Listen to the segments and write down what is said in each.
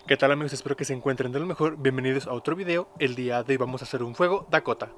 ¿Qué tal, amigos? Espero que se encuentren de lo mejor. Bienvenidos a otro video. El día de hoy vamos a hacer un fuego Dakota.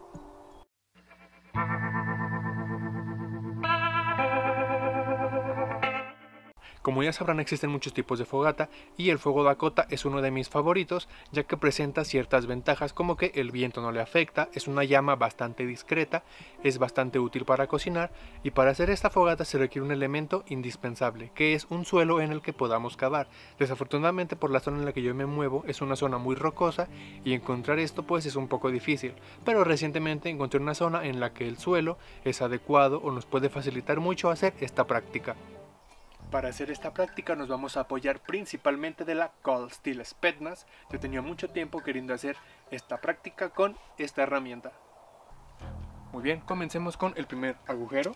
Como ya sabrán, existen muchos tipos de fogata y el fuego Dakota es uno de mis favoritos, ya que presenta ciertas ventajas como que el viento no le afecta, es una llama bastante discreta, es bastante útil para cocinar, y para hacer esta fogata se requiere un elemento indispensable, que es un suelo en el que podamos cavar. Desafortunadamente, por la zona en la que yo me muevo es una zona muy rocosa y encontrar esto pues es un poco difícil, pero recientemente encontré una zona en la que el suelo es adecuado o nos puede facilitar mucho hacer esta práctica. Para hacer esta práctica nos vamos a apoyar principalmente de la Cold Steel Spetsnaz. Yo tenía mucho tiempo queriendo hacer esta práctica con esta herramienta. Muy bien, comencemos con el primer agujero.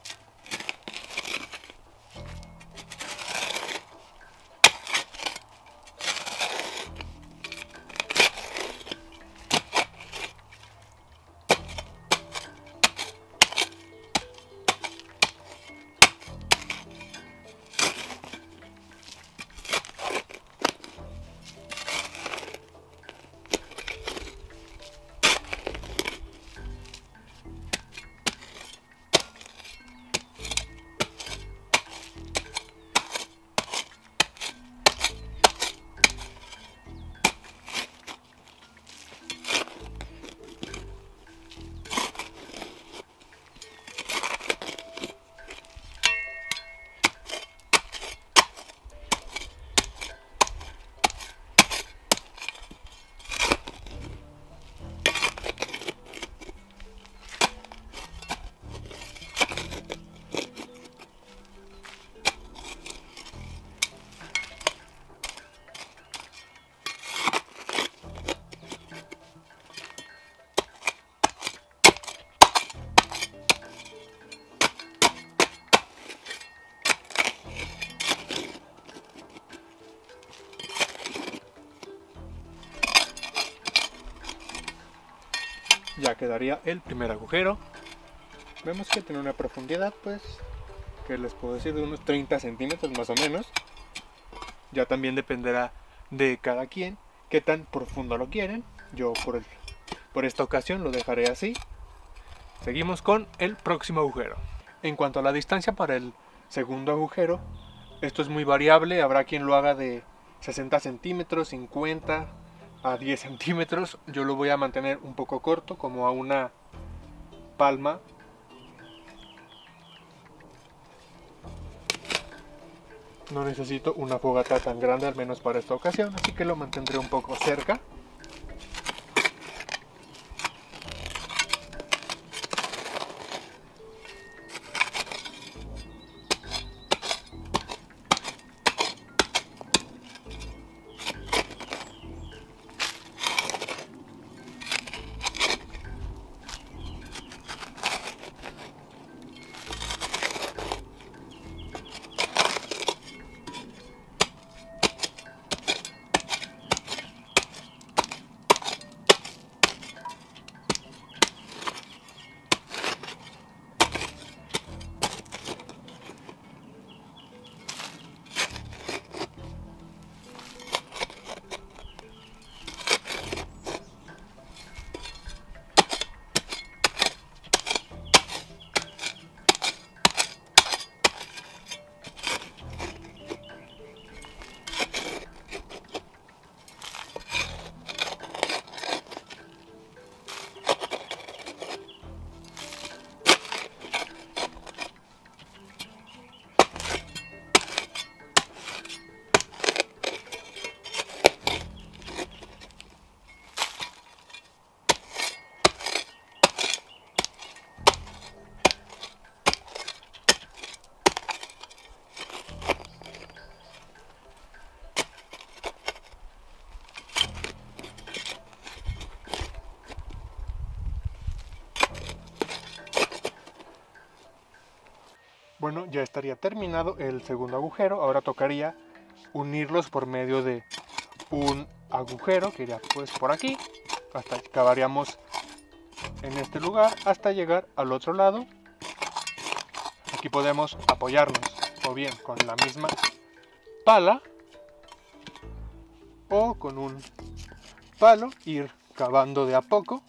Ya quedaría el primer agujero. Vemos que tiene una profundidad, pues, que les puedo decir, de unos 30 centímetros más o menos. Ya también dependerá de cada quien qué tan profundo lo quieren. Yo por esta ocasión lo dejaré así. Seguimos con el próximo agujero. En cuanto a la distancia para el segundo agujero, esto es muy variable. Habrá quien lo haga de 60 centímetros, 50 a 10 centímetros. Yo lo voy a mantener un poco corto, como a una palma. No necesito una fogata tan grande, al menos para esta ocasión, así que lo mantendré un poco cerca. Bueno, ya estaría terminado el segundo agujero. Ahora tocaría unirlos por medio de un agujero que iría pues por aquí. Hasta que acabaríamos en este lugar hasta llegar al otro lado. Aquí podemos apoyarnos o bien con la misma pala o con un palo ir cavando de a poco.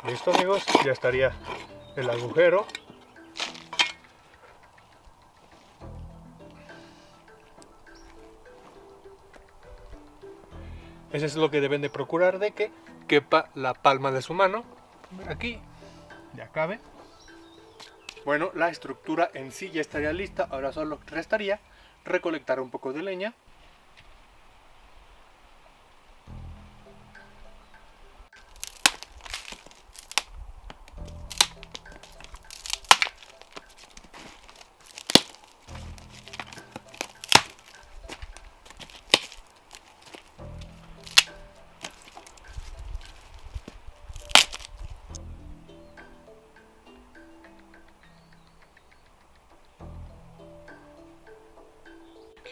Listo amigos, ya estaría el agujero. Eso es lo que deben de procurar, de que quepa la palma de su mano. Aquí ya cabe. Bueno, la estructura en sí ya estaría lista. Ahora solo restaría recolectar un poco de leña.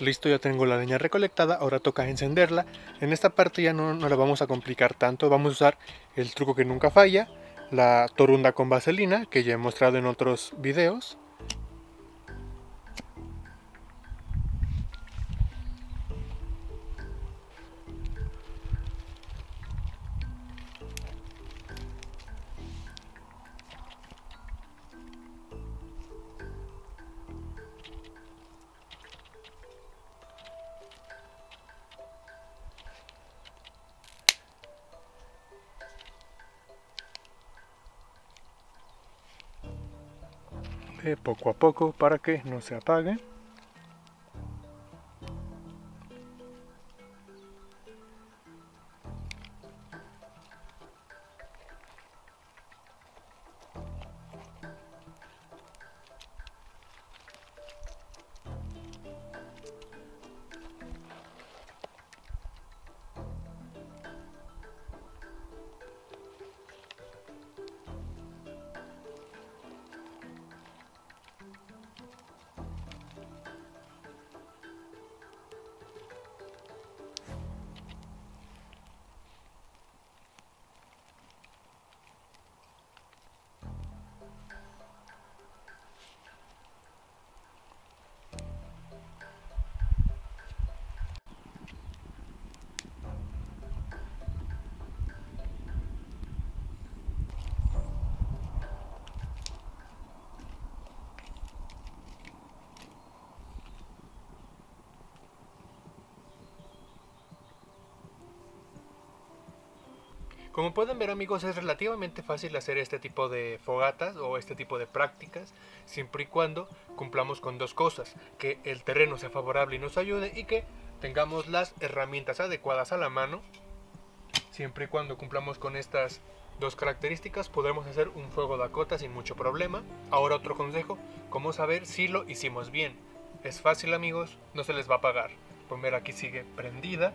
Listo, ya tengo la leña recolectada, ahora toca encenderla. En esta parte ya no la vamos a complicar tanto, vamos a usar el truco que nunca falla, la torunda con vaselina, que ya he mostrado en otros videos. Poco a poco para que no se apague. Como pueden ver amigos, es relativamente fácil hacer este tipo de fogatas o este tipo de prácticas, siempre y cuando cumplamos con dos cosas: que el terreno sea favorable y nos ayude, y que tengamos las herramientas adecuadas a la mano. Siempre y cuando cumplamos con estas dos características, podremos hacer un fuego Dakota sin mucho problema. Ahora otro consejo: ¿cómo saber si lo hicimos bien? Es fácil amigos, no se les va a apagar. Pues mira, aquí sigue prendida.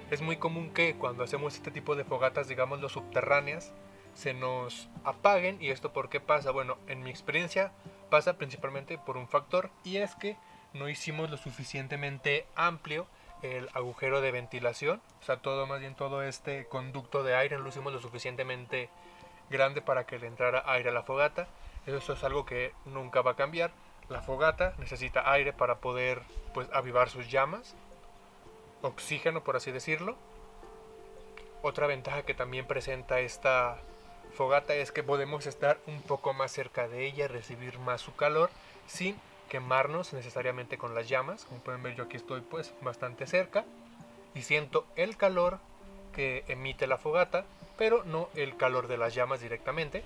Es muy común que cuando hacemos este tipo de fogatas, digamos los subterráneas, se nos apaguen. ¿Y esto por qué pasa? Bueno, en mi experiencia pasa principalmente por un factor, y es que no hicimos lo suficientemente amplio el agujero de ventilación. O sea, más bien todo este conducto de aire no lo hicimos lo suficientemente grande para que le entrara aire a la fogata. Eso es algo que nunca va a cambiar. La fogata necesita aire para poder, pues, avivar sus llamas, oxígeno por así decirlo. Otra ventaja que también presenta esta fogata es que podemos estar un poco más cerca de ella, recibir más su calor sin quemarnos necesariamente con las llamas. Como pueden ver, yo aquí estoy pues bastante cerca y siento el calor que emite la fogata, pero no el calor de las llamas directamente.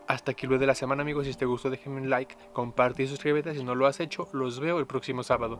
Hasta aquí lo de la semana amigos. Si te gustó déjenme un like, comparte y suscríbete. Si no lo has hecho, los veo el próximo sábado.